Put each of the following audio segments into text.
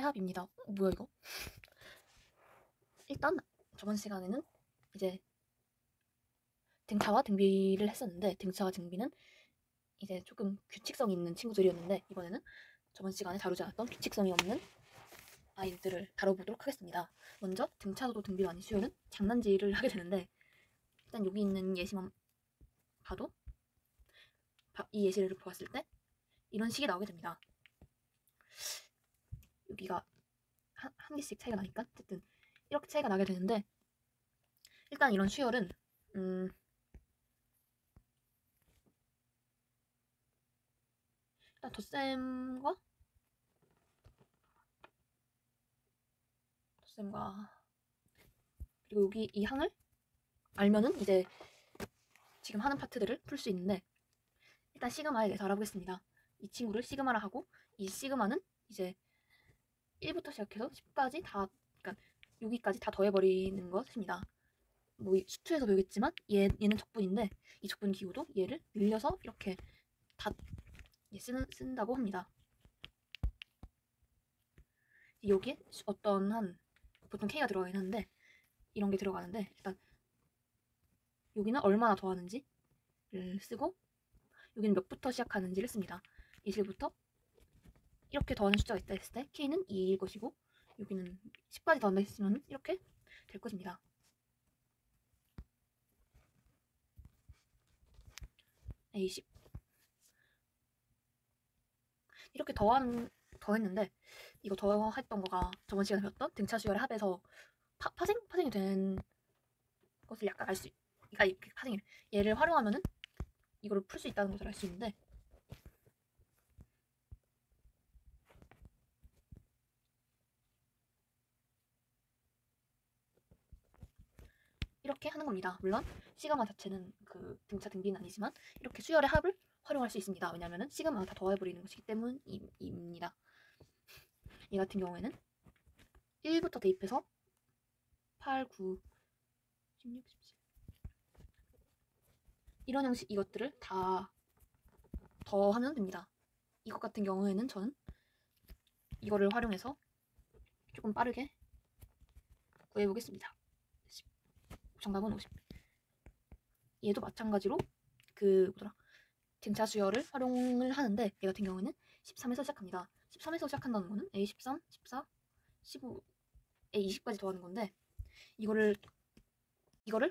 해합입니다. 뭐야 이거? 일단 저번 시간에는 이제 등차와 등비를 했었는데, 등차와 등비는 이제 조금 규칙성이 있는 친구들이었는데, 이번에는 저번 시간에 다루지 않았던 규칙성이 없는 아이들을 다뤄보도록 하겠습니다. 먼저 등차도 등비도 아닌 수요는 장난질을 하게 되는데, 일단 여기 있는 예시만 봐도 이 예시를 보았을 때 이런 식이 나오게 됩니다. 여기가 한 개씩 차이가 나니까 어쨌든 이렇게 차이가 나게 되는데, 일단 이런 수열은 일단 덧셈과 그리고 여기 이 항을 알면은 이제 지금 하는 파트들을 풀 수 있는데, 일단 시그마에 대해서 알아보겠습니다. 이 친구를 시그마라 하고, 이 시그마는 이제 1부터 시작해서 10까지 다, 그러니까 여기까지 다 더해버리는 것입니다. 뭐 수투에서 배우겠지만 얘는 적분인데, 이 적분 기호도 얘를 늘려서 이렇게 다 쓴다고 합니다. 여기에 어떤 한 보통 K가 들어가긴 하는데, 이런 게 들어가는데, 일단 여기는 얼마나 더하는지를 쓰고, 여기는 몇부터 시작하는지를 씁니다. 20부터 이렇게 더하는 숫자가 있다 했을 때 K는 2일 것이고, 여기는 10까지 더한다 했으면 이렇게 될 것입니다. A10 이렇게 더했는데, 이거 더했던 거가 저번 시간에 배웠던 등차 수열의 합에서 파생이 된 것을 약간 알 수, 그러니까 파생이 얘를 활용하면은 이거를 풀 수 있다는 것을 알 수 있는데, 이렇게 하는 겁니다. 물론 시그마 자체는 그 등차 등비는 아니지만 이렇게 수열의 합을 활용할 수 있습니다. 왜냐하면 시그마가 다 더해버리는 것이기 때문입니다. 이 같은 경우에는 1부터 대입해서 8, 9, 16, 17 이런 형식, 이것들을 다 더하면 됩니다. 이것 같은 경우에는 저는 이거를 활용해서 조금 빠르게 구해보겠습니다. 정답은 50. 얘도 마찬가지로 등차 수열을 활용을 하는데, 얘 같은 경우에는 13에서 시작합니다. 13에서 시작한다는 거는 A13, 14, 15, A20까지 더하는 건데, 이거를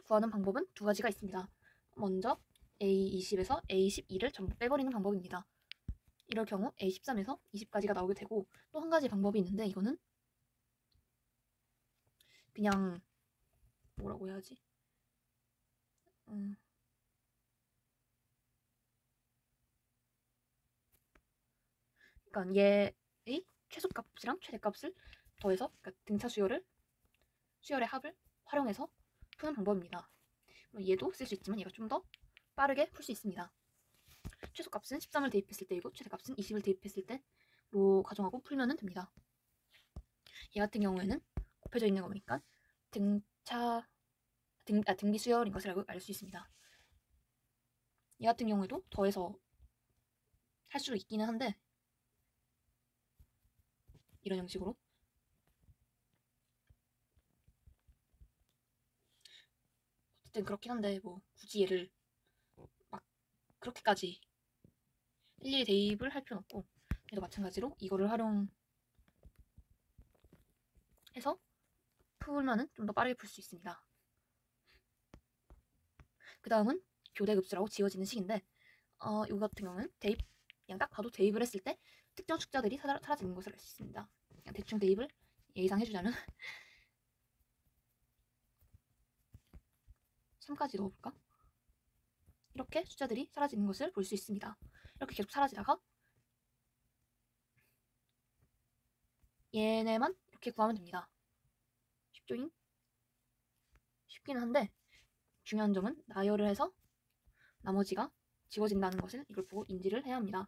구하는 방법은 두 가지가 있습니다. 먼저 A20에서 A12를 전부 빼버리는 방법입니다. 이럴 경우 A13에서 20까지가 나오게 되고, 또 한 가지 방법이 있는데, 이거는 그냥 뭐라고 해야지? 그러니까 얘의 최소값이랑 최대값을 더해서, 그러니까 등차 수열의 합을 활용해서 푸는 방법입니다. 얘도 쓸 수 있지만 얘가 좀 더 빠르게 풀 수 있습니다. 최소값은 13을 대입했을 때이고 최대값은 20을 대입했을 때로 가정하고 풀면 됩니다. 얘 같은 경우에는 곱해져 있는 거 보니까 등비 수열인 것을 알 수 있습니다. 얘 같은 경우에도 더해서 할 수 있기는 한데, 이런 형식으로 어쨌든 그렇긴 한데, 뭐 굳이 얘를 막 그렇게까지 일일이 대입을 할 필요는 없고, 얘도 마찬가지로 이거를 활용해서 풀면은 좀 더 빠르게 풀 수 있습니다. 그 다음은 교대급수라고 지어지는 식인데, 이거 같은 경우는 그냥 딱 봐도 대입을 했을 때 특정 숫자들이 사라지는 것을 알 수 있습니다. 그냥 대충 대입을 예상 해주자면 3까지 넣어볼까? 이렇게 숫자들이 사라지는 것을 볼 수 있습니다. 이렇게 계속 사라지다가 얘네만 이렇게 구하면 됩니다. 쉽죠잉? 쉽기는 한데, 중요한 점은 나열을 해서 나머지가 지워진다는 것을 이걸 보고 인지를 해야 합니다.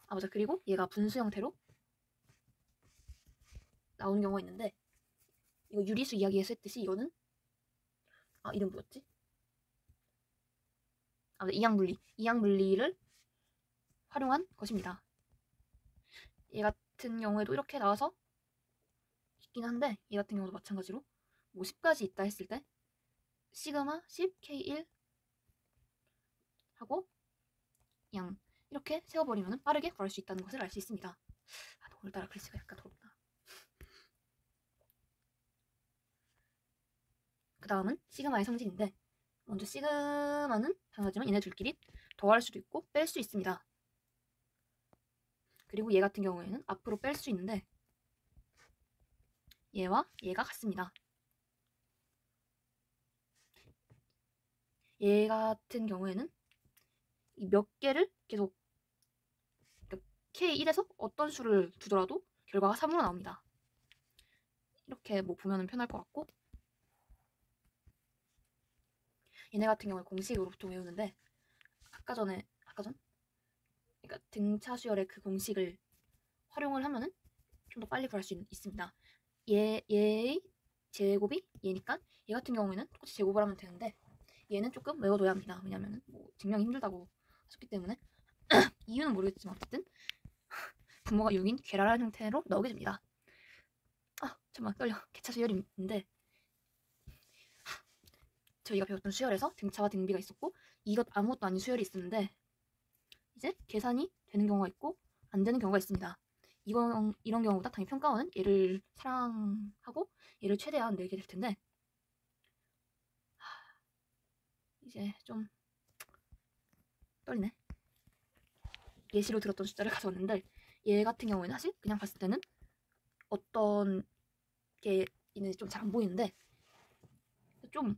맞아. 그리고 얘가 분수 형태로 나오는 경우가 있는데, 이거 유리수 이야기에서 했듯이 이거는 이름 뭐였지? 이항 물리를 활용한 것입니다. 얘 같은 경우에도 이렇게 나와서 있긴 한데 얘 같은 경우도 마찬가지로 뭐 10까지 있다 했을 때 시그마 10 K1 하고 그냥 이렇게 세워버리면 빠르게 구할 수 있다는 것을 알 수 있습니다. 아, 오늘따라 글씨가 약간 더럽다. 그 다음은 시그마의 성질인데 먼저 시그마는 당연하지만 얘네들끼리 더할 수도 있고 뺄 수 있습니다. 그리고 얘 같은 경우에는 앞으로 뺄 수 있는데 얘와 얘가 같습니다. 얘 같은 경우에는 이 몇 개를 계속 K1에서 어떤 수를 두더라도 결과가 3으로 나옵니다. 이렇게 뭐 보면 편할 것 같고 얘네 같은 경우에 공식으로 보통 외우는데 아까 전 그러니까 등차 수열의 그 공식을 활용을 하면은 좀 더 빨리 구할 수 있습니다. 얘의 제곱이 얘니까 얘 같은 경우에는 똑같이 제곱을 하면 되는데 얘는 조금 외워둬야 합니다. 왜냐면은 뭐 증명이 힘들다고 하셨기 때문에 이유는 모르겠지만 어쨌든 분모가 6인 괴랄한 형태로 나오게 됩니다. 아 잠깐만 떨려. 개차 수열인데 저희가 배웠던 수열에서 등차와 등비가 있었고 이것 아무것도 아닌 수열이 있었는데 이제 계산이 되는 경우가 있고 안 되는 경우가 있습니다. 이런 경우보다 당연히 평가원은 얘를 사랑하고 얘를 최대한 내게 될 텐데 이제 좀 떨리네. 예시로 들었던 숫자를 가져왔는데 얘 같은 경우에는 사실 그냥 봤을 때는 어떤 게 있는지 좀 잘 안 보이는데 좀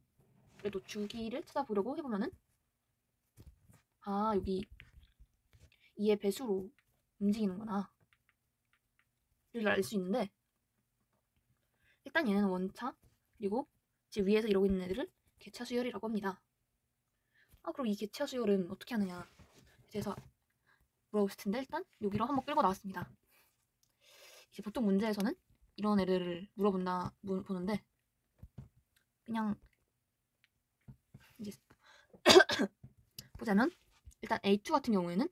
그래도 주기를 찾아보려고 해보면은 아 여기 2의 배수로 움직이는구나 를 알 수 있는데 일단 얘는 원차 그리고 지금 위에서 이러고 있는 애들을 개차 수열이라고 합니다. 아 그럼 이 개차 수열은 어떻게 하느냐 그래서 물어보실 텐데 일단 여기로 한번 끌고 나왔습니다. 이제 보통 문제에서는 이런 애들을 보는데 그냥 이제 보자면 일단 A2 같은 경우에는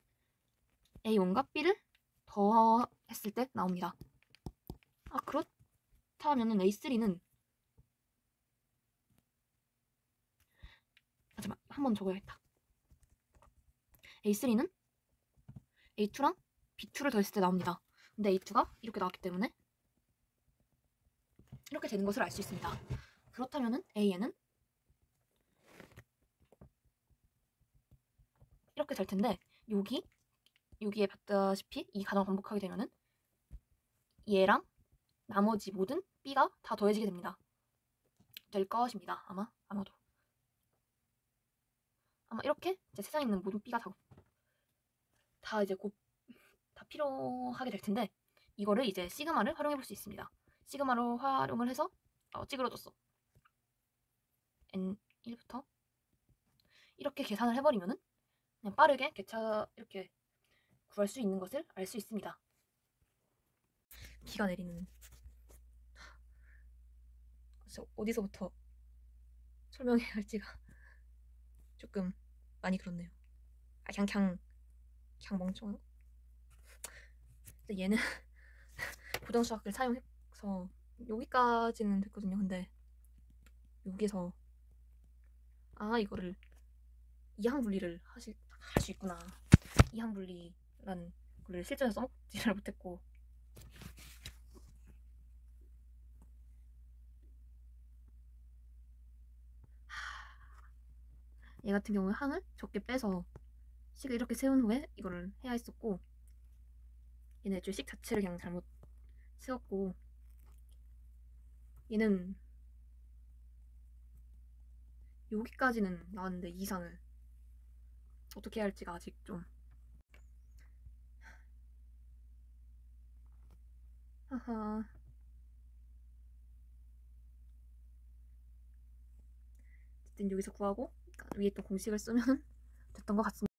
A1과 B를 더했을 때 나옵니다. 아 그렇다면은 A3는 잠깐만 한번 적어야겠다. A3는 A2랑 B2를 더했을 때 나옵니다. 근데 A2가 이렇게 나왔기 때문에 이렇게 되는 것을 알 수 있습니다. 그렇다면은 A에는 이렇게 될 텐데 여기에 봤다시피 이 가정을 반복하게 되면은 얘랑 나머지 모든 B가 다 더해지게 됩니다. 될 것입니다. 아마도 아마 이렇게 이제 세상에 있는 모든 B가 다 이제 곧 다 필요하게 될 텐데 이거를 이제 시그마를 활용해 볼 수 있습니다. 시그마로 활용을 해서 찌그러졌어. N1부터 이렇게 계산을 해버리면은 그냥 빠르게 개차 이렇게 구할 수 있는 것을 알 수 있습니다. 비가 내리는 어디서부터 설명해야 할지가 조금 많이 그렇네요. 아 그냥 멍청하고 얘는 고등수학을 사용해서 여기까지는 됐거든요. 근데 여기서 이거를 이항 분리를 할 수 있구나. 이항 분리라는 걸 실전에 써먹지를 못했고 얘 같은 경우에 항을 적게 빼서 식을 이렇게 세운 후에 이거를 해야 했었고 얘는 애초에 식 자체를 그냥 잘못 세웠고 얘는 여기까지는 나왔는데 이 이상을 어떻게 해야 할지가 아직 좀 하하 어쨌든 여기서 구하고 위에 있던 공식을 쓰면 됐던 것 같습니다.